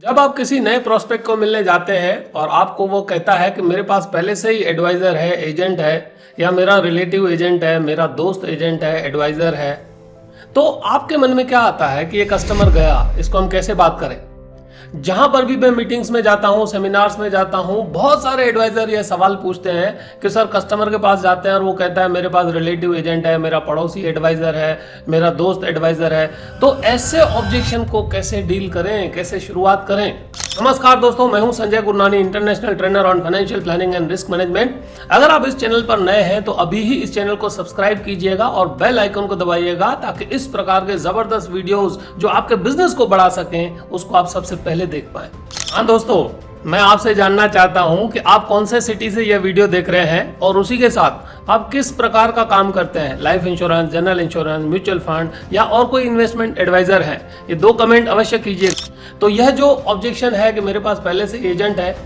जब आप किसी नए प्रोस्पेक्ट को मिलने जाते हैं और आपको वो कहता है कि मेरे पास पहले से ही एडवाइज़र है, एजेंट है, या मेरा रिलेटिव एजेंट है, मेरा दोस्त एजेंट है, एडवाइज़र है, तो आपके मन में क्या आता है कि ये कस्टमर गया, इसको हम कैसे बात करें। जहां पर भी मैं मीटिंग्स में जाता हूं, सेमिनार्स में जाता हूं, बहुत सारे एडवाइजर ये सवाल पूछते हैं कि सर कस्टमर के पास जाते हैं और वो कहता है मेरे पास रिलेटिव एजेंट है, मेरा पड़ोसी एडवाइजर है, मेरा दोस्त एडवाइजर है। तो ऐसे ऑब्जेक्शन को कैसे डील करें, कैसे शुरुआत करें। नमस्कार दोस्तों, मैं हूं Sanjay Gurnani, international trainer on financial planning and risk management. अगर आप इस चैनल पर नए हैं तो अभी ही इस चैनल को सब्सक्राइब कीजिएगा और बेल आइकन को दबाइएगा ताकि इस प्रकार के जबरदस्त वीडियोस जो आपके बिजनेस को बढ़ा सकें उसको आप सबसे पहले देख पाएं। हाँ दोस्तों, मैं आपसे जानना चाहता हूं कि आप कौन से सिटी से यह वीडियो देख रहे हैं और उसी के साथ आप किस प्रकार का काम करते हैं, life insurance, general insurance, mutual fund या और कोई इन्वेस्टमेंट एडवाइजर है। ये 2 कमेंट अवश्य कीजिए। तो यह जो ऑब्जेक्शन है कि मेरे पास पहले से एजेंट है,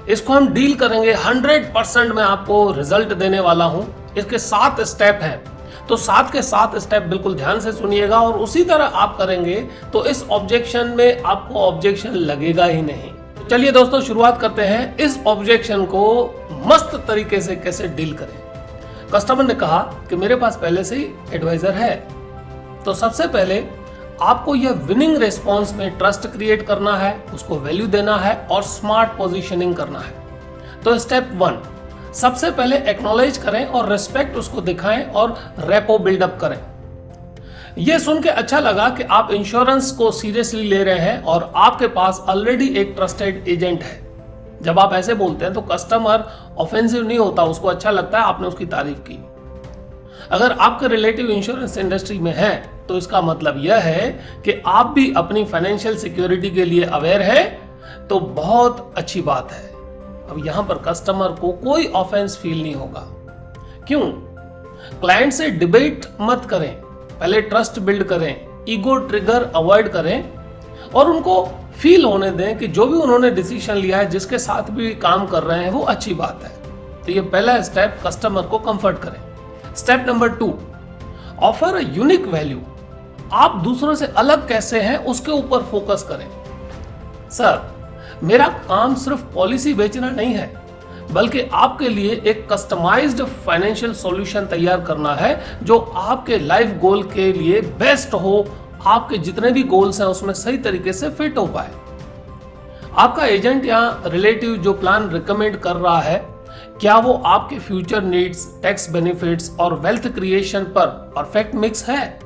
इसको हम डील करेंगे। 100% मैं आपको रिजल्ट देने वाला हूं। इसके 7 स्टेप हैं, तो 7 के 7 स्टेप बिल्कुल ध्यान से सुनिएगा और उसी तरह आप करेंगे तो इस ऑब्जेक्शन में आपको ऑब्जेक्शन लगेगा ही नहीं। चलिए दोस्तों, शुरुआत करते हैं। इस ऑब्जेक्शन को मस्त तरीके से कैसे डील करें। कस्टमर ने कहा कि मेरे पास पहले से ही एडवाइजर है, तो सबसे पहले आपको यह विनिंग रेस्पॉन्स में ट्रस्ट क्रिएट करना है, उसको वैल्यू देना है और स्मार्ट पोजीशनिंग करना है। तो स्टेप 1, सबसे पहले एक्नॉलेज करें और रिस्पेक्ट उसको दिखाएं और रेपो बिल्डअप करें। यह सुन के अच्छा लगा कि आप इंश्योरेंस को सीरियसली ले रहे हैं और आपके पास ऑलरेडी एक ट्रस्टेड एजेंट है। जब आप ऐसे बोलते हैं तो कस्टमर ऑफेंसिव नहीं होता, उसको अच्छा लगता है, आपने उसकी तारीफ की। अगर आपके रिलेटिव इंश्योरेंस इंडस्ट्री में है तो इसका मतलब यह है कि आप भी अपनी फाइनेंशियल सिक्योरिटी के लिए अवेयर है, तो बहुत अच्छी बात है। अब यहां पर कस्टमर को कोई ऑफेंस फील नहीं होगा। क्यों? क्लाइंट से डिबेट मत करें, पहले ट्रस्ट बिल्ड करें, ईगो ट्रिगर अवॉइड करें और उनको फील होने दें कि जो भी उन्होंने डिसीजन लिया है, जिसके साथ भी काम कर रहे हैं, वो अच्छी बात है। तो ये पहला स्टेप, कस्टमर को कंफर्ट करें। Step number 2, offer a unique value. आप दूसरों से अलग कैसे हैं उसके ऊपर फोकस करें। सर, मेरा काम सिर्फ पॉलिसी बेचना नहीं है, बल्कि आपके लिए एक कस्टमाइज्ड फाइनेंशियल सॉल्यूशन तैयार करना है जो आपके लाइफ गोल के लिए बेस्ट हो, आपके जितने भी गोल्स हैं उसमें सही तरीके से फिट हो पाए। आपका एजेंट या रिलेटिव जो प्लान रिकमेंड कर रहा है, क्या वो आपके फ्यूचर नीड्स, टैक्स बेनिफिट्स और वेल्थ क्रिएशन पर परफेक्ट मिक्स है?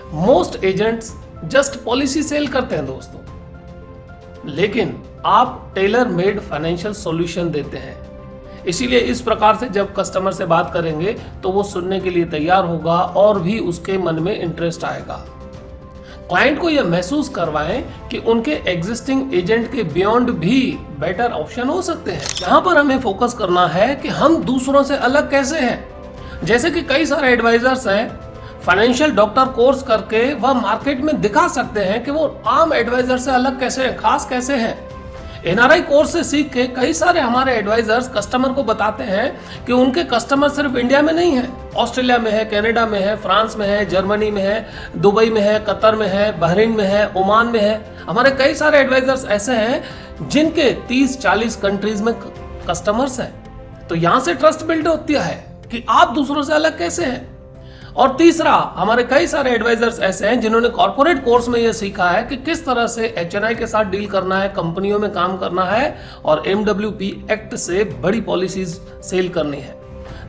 Most agents just policy sell करते हैं दोस्तों, लेकिन आप टेलर मेड फाइनेंशियल सॉल्यूशन देते हैं। इसीलिए इस प्रकार से जब कस्टमर से बात करेंगे तो वो सुनने के लिए तैयार होगा और भी उसके मन में इंटरेस्ट आएगा। क्लाइंट को यह महसूस करवाएं कि उनके एग्जिस्टिंग एजेंट के बियॉन्ड भी बेटर ऑप्शन हो सकते हैं। यहाँ पर हमें फोकस करना है कि हम दूसरों से अलग कैसे हैं। जैसे कि कई सारे एडवाइजर्स हैं, फाइनेंशियल डॉक्टर कोर्स करके वह मार्केट में दिखा सकते हैं कि वो आम एडवाइजर से अलग कैसे हैं, खास कैसे हैं। एनआरआई कोर्स से सीख के कई सारे हमारे एडवाइजर्स कस्टमर को बताते हैं कि उनके कस्टमर सिर्फ इंडिया में नहीं है, ऑस्ट्रेलिया में है, कनाडा में है, फ्रांस में है, जर्मनी में है, दुबई में है, कतर में है, बहरीन में है, ओमान में है। हमारे कई सारे एडवाइजर्स ऐसे हैं जिनके 30-40 कंट्रीज में कस्टमर्स हैं। तो यहाँ से ट्रस्ट बिल्ड होती है कि आप दूसरों से अलग कैसे हैं। और तीसरा, हमारे कई सारे एडवाइजर्स ऐसे हैं जिन्होंने कॉर्पोरेट कोर्स में यह सीखा है कि किस तरह से एचएनआई के साथ डील करना है, कंपनियों में काम करना है और एमडब्ल्यूपी एक्ट से बड़ी पॉलिसीज सेल करनी है।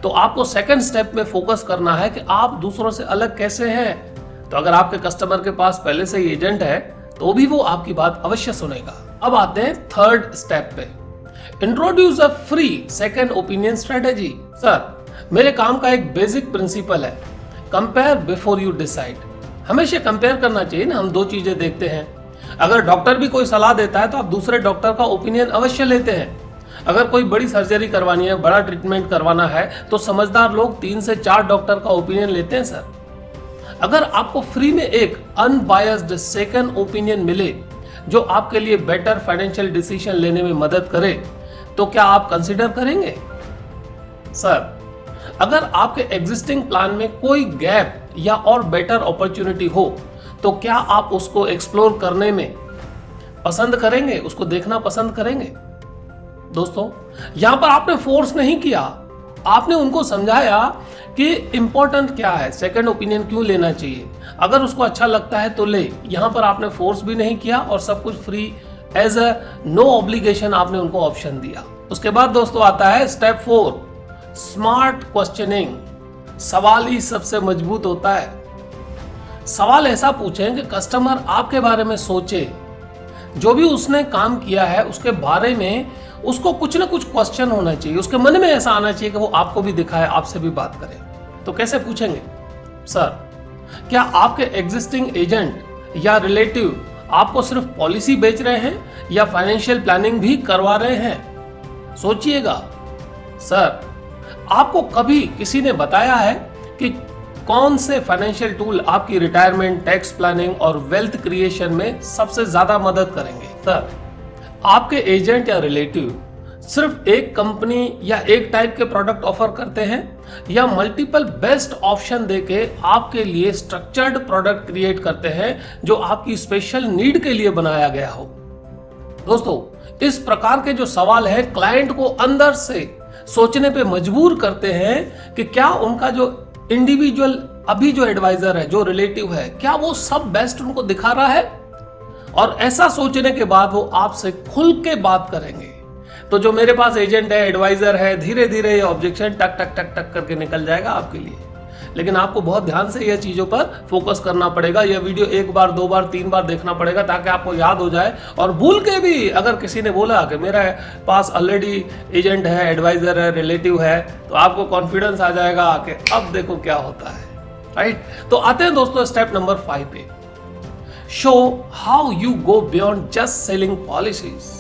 तो आपको सेकंड स्टेप में फोकस करना है कि आप दूसरों से अलग कैसे हैं। तो अगर आपके कस्टमर के पास पहले से ही एजेंट है तो भी वो आपकी बात अवश्य सुनेगा। अब आते हैं थर्ड स्टेप पे, introduce a free second opinion strategy. Sir, मेरे काम का एक बेसिक प्रिंसिपल है, कंपेयर बिफोर यू डिसाइड। हमेशा कंपेयर करना चाहिए ना, हम 2 चीजें देखते हैं। अगर डॉक्टर भी कोई सलाह देता है तो आप दूसरे डॉक्टर का ओपिनियन अवश्य लेते हैं। अगर कोई बड़ी सर्जरी करवानी है, बड़ा ट्रीटमेंट करवाना है, तो समझदार लोग 3 से 4 डॉक्टर का ओपिनियन लेते हैं। सर, अगर आपको फ्री में एक अनबायस्ड सेकंड ओपिनियन मिले जो आपके लिए बेटर फाइनेंशियल डिसीजन लेने में मदद करे, तो क्या आप कंसिडर करेंगे? सर, अगर आपके एग्जिस्टिंग प्लान में कोई गैप या और बेटर अपॉर्चुनिटी हो तो क्या आप उसको एक्सप्लोर करने में पसंद करेंगे, उसको देखना पसंद करेंगे। दोस्तों, यहां पर आपने फोर्स नहीं किया, आपने उनको समझाया कि इंपॉर्टेंट क्या है, सेकंड ओपिनियन क्यों लेना चाहिए, अगर उसको अच्छा लगता है तो ले। यहां पर आपने फोर्स भी नहीं किया और सब कुछ free as a no obligation आपने उनको ऑप्शन दिया। उसके बाद दोस्तों आता है स्टेप 4, स्मार्ट क्वेश्चनिंग। सवाल ही सबसे मजबूत होता है। सवाल ऐसा पूछें कि कस्टमर आपके बारे में सोचे, जो भी उसने काम किया है उसके बारे में उसको कुछ ना कुछ क्वेश्चन होना चाहिए, उसके मन में ऐसा आना चाहिए कि वो आपको भी दिखाए, आपसे भी बात करे। तो कैसे पूछेंगे? सर, क्या आपके एग्जिस्टिंग एजेंट या रिलेटिव आपको सिर्फ पॉलिसी बेच रहे हैं या फाइनेंशियल प्लानिंग भी करवा रहे हैं? सोचिएगा। सर, आपको कभी किसी ने बताया है कि कौन से फाइनेंशियल टूल आपकी रिटायरमेंट, टैक्स प्लानिंग और वेल्थ क्रिएशन में सबसे ज्यादा मदद करेंगे? सर, आपके एजेंट या रिलेटिव सिर्फ एक कंपनी या एक टाइप के प्रोडक्ट ऑफर करते हैं या मल्टीपल बेस्ट ऑप्शन देके आपके लिए स्ट्रक्चर्ड प्रोडक्ट क्रिएट करते हैं जो आपकी स्पेशल नीड के लिए बनाया गया हो? दोस्तों, इस प्रकार के जो सवाल है क्लाइंट को अंदर से सोचने पे मजबूर करते हैं कि क्या उनका जो इंडिविजुअल अभी जो एडवाइजर है, जो रिलेटिव है, क्या वो सब बेस्ट उनको दिखा रहा है? और ऐसा सोचने के बाद वो आपसे खुल के बात करेंगे। तो जो मेरे पास एजेंट है, एडवाइजर है, धीरे धीरे ये ऑब्जेक्शन टक टक टक टक करके निकल जाएगा आपके लिए। लेकिन आपको बहुत ध्यान से यह चीजों पर फोकस करना पड़ेगा। यह वीडियो 1 बार 2 बार 3 बार देखना पड़ेगा ताकि आपको याद हो जाए। और भूल के भी अगर किसी ने बोला कि मेरा पास ऑलरेडी एजेंट है, एडवाइजर है, रिलेटिव है, तो आपको कॉन्फिडेंस आ जाएगा कि अब देखो क्या होता है। राइट? तो आते हैं दोस्तों स्टेप नंबर 5 पे। Show how you go beyond just selling policies.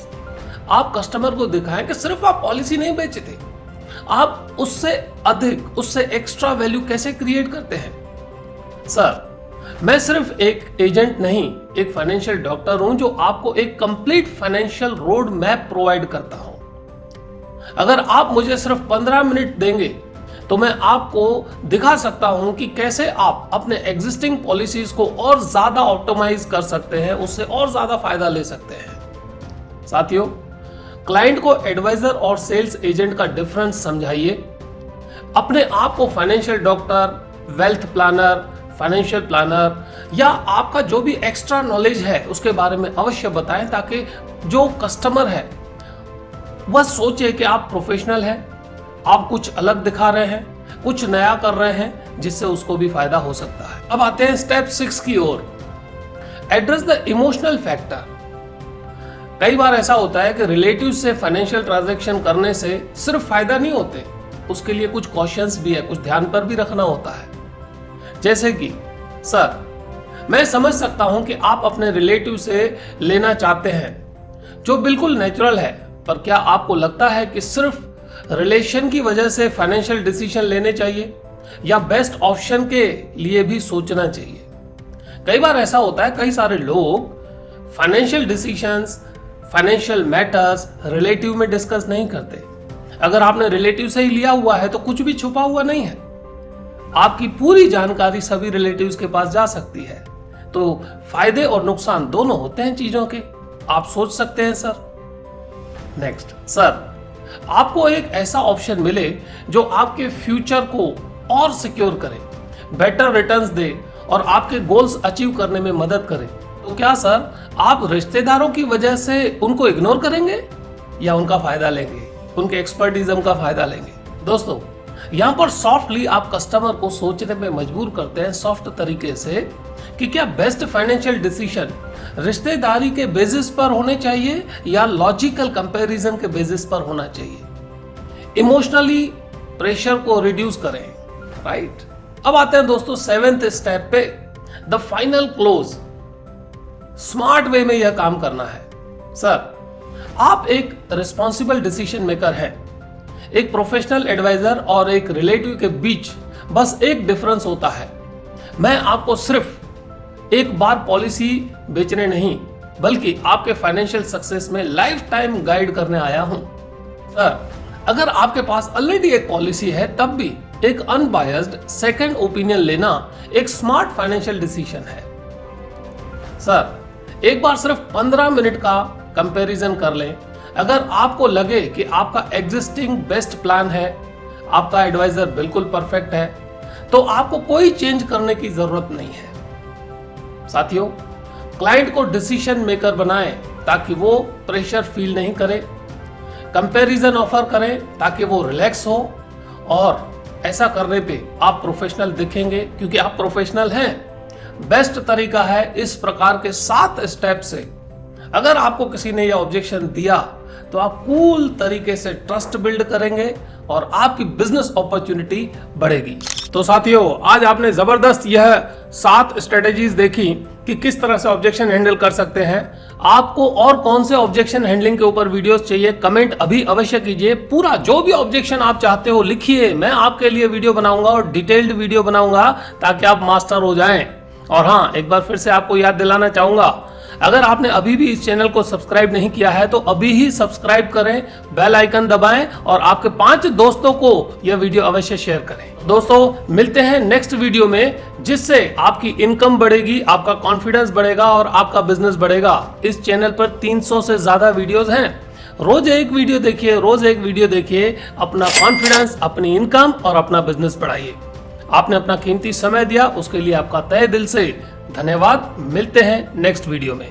आप कस्टमर को दिखाएं कि सिर्फ आप पॉलिसी नहीं बेचते, आप उससे अधिक, उससे एक्स्ट्रा वैल्यू कैसे क्रिएट करते हैं। सर, मैं सिर्फ एक एजेंट नहीं, एक फाइनेंशियल डॉक्टर हूं जो आपको एक complete financial road map provide करता हूं। अगर आप मुझे सिर्फ 15 मिनट देंगे तो मैं आपको दिखा सकता हूं कि कैसे आप अपने एग्जिस्टिंग पॉलिसीज को और ज्यादा ऑप्टिमाइज कर सकते हैं, उससे और ज्यादा फायदा ले सकते हैं। साथियों, क्लाइंट को एडवाइजर और सेल्स एजेंट का डिफरेंस समझाइए। अपने आप को financial doctor, wealth planner, financial planner या आपका जो भी एक्स्ट्रा नॉलेज है उसके बारे में अवश्य बताएं ताकि जो कस्टमर है वह सोचे कि आप प्रोफेशनल हैं, आप कुछ अलग दिखा रहे हैं, कुछ नया कर रहे हैं जिससे उसको भी फायदा हो सकता है। अब आते हैं स्टेप 6 की ओर, एड्रेस द इमोशनल फैक्टर। कई बार ऐसा होता है कि रिलेटिव से फाइनेंशियल ट्रांजैक्शन करने से सिर्फ फायदा नहीं होते, उसके लिए कुछ कॉशंस भी है, कुछ ध्यान पर भी रखना होता है। जैसे कि सर, मैं समझ सकता हूं कि आप अपने रिलेटिव से लेना चाहते हैं जो बिल्कुल नेचुरल है, पर क्या आपको लगता है कि सिर्फ रिलेशन की वजह से फाइनेंशियल डिसीजन लेने चाहिए या बेस्ट ऑप्शन के लिए भी सोचना चाहिए? कई बार ऐसा होता है, कई सारे लोग financial decisions, financial matters relative में डिस्कस नहीं करते। अगर आपने रिलेटिव से ही लिया हुआ है तो कुछ भी छुपा हुआ नहीं है, आपकी पूरी जानकारी सभी रिलेटिव्स के पास जा सकती है। तो फायदे और नुकसान दोनों होते हैं चीजों के, आप सोच सकते हैं। सर, नेक्स्ट, सर, आपको एक ऐसा ऑप्शन मिले जो आपके फ्यूचर को और सिक्योर करे, बेटर रिटर्न्स दे और आपके गोल्स अचीव करने में मदद करे, तो क्या सर आप रिश्तेदारों की वजह से उनको इग्नोर करेंगे या उनका फायदा लेंगे, उनके एक्सपर्टिज्म का फायदा लेंगे? दोस्तों, यहां पर सॉफ्टली आप कस्टमर को सोचने में मजबूर करते हैं, सॉफ्ट तरीके से, कि क्या बेस्ट फाइनेंशियल डिसीजन रिश्तेदारी के बेसिस पर होने चाहिए या लॉजिकल कंपैरिजन के बेसिस पर होना चाहिए। इमोशनली प्रेशर को रिड्यूस करें। राइट? अब आते हैं दोस्तों 7th स्टेप पे, the final close. Smart way में यह काम करना है। सर, आप एक रिस्पॉन्सिबल डिसीजन मेकर हैं। एक प्रोफेशनल एडवाइजर और एक रिलेटिव के बीच बस एक डिफरेंस होता है, मैं आपको सिर्फ एक बार पॉलिसी बेचने नहीं बल्कि आपके फाइनेंशियल सक्सेस में लाइफ टाइम गाइड करने आया हूं। सर, अगर आपके पास ऑलरेडी एक पॉलिसी है तब भी एक अनबायस्ड सेकंड ओपिनियन लेना एक स्मार्ट फाइनेंशियल डिसीजन है। सर, एक बार सिर्फ 15 मिनट का कंपैरिजन कर लें। अगर आपको लगे कि आपका एग्जिस्टिंग बेस्ट प्लान है, आपका एडवाइजर बिल्कुल परफेक्ट है, तो आपको कोई चेंज करने की जरूरत नहीं है। साथियों, क्लाइंट को डिसीजन मेकर बनाएं ताकि वो प्रेशर फील नहीं करे। कंपैरिजन ऑफर करें ताकि वो रिलैक्स हो, और ऐसा करने पे आप प्रोफेशनल दिखेंगे क्योंकि आप प्रोफेशनल हैं। बेस्ट तरीका है इस प्रकार के 7 स्टेप से। अगर आपको किसी ने यह ऑब्जेक्शन दिया तो आप कूल तरीके से ट्रस्ट बिल्ड करेंगे और आपकी बिजनेस अपॉर्चुनिटी बढ़ेगी। तो साथियों, आज आपने जबरदस्त यह 7 स्ट्रेटेजीज देखी कि किस तरह से ऑब्जेक्शन हैंडल कर सकते हैं। आपको और कौन से ऑब्जेक्शन हैंडलिंग के ऊपर वीडियोस चाहिए, कमेंट अभी अवश्य कीजिए। पूरा जो भी ऑब्जेक्शन आप चाहते हो लिखिए, मैं आपके लिए वीडियो बनाऊंगा और डिटेल्ड वीडियो बनाऊंगा ताकि आप मास्टर हो जाएं। और हाँ, एक बार फिर से आपको याद दिलाना चाहूंगा, अगर आपने अभी भी इस चैनल को सब्सक्राइब नहीं किया है तो अभी ही सब्सक्राइब करें, बेल आइकन दबाएं और आपके 5 दोस्तों को यह वीडियो अवश्य शेयर करें। दोस्तों, मिलते हैं नेक्स्ट वीडियो में, जिससे आपकी इनकम बढ़ेगी, आपका कॉन्फिडेंस बढ़ेगा और आपका बिजनेस बढ़ेगा। इस चैनल पर 300 से ज्यादा वीडियोस हैं। रोज एक वीडियो देखिए, अपना कॉन्फिडेंस, अपनी इनकम और अपना बिजनेस बढ़ाइए। आपने अपना कीमती समय दिया, उसके लिए आपका तहे दिल से धन्यवाद। मिलते हैं नेक्स्ट वीडियो में।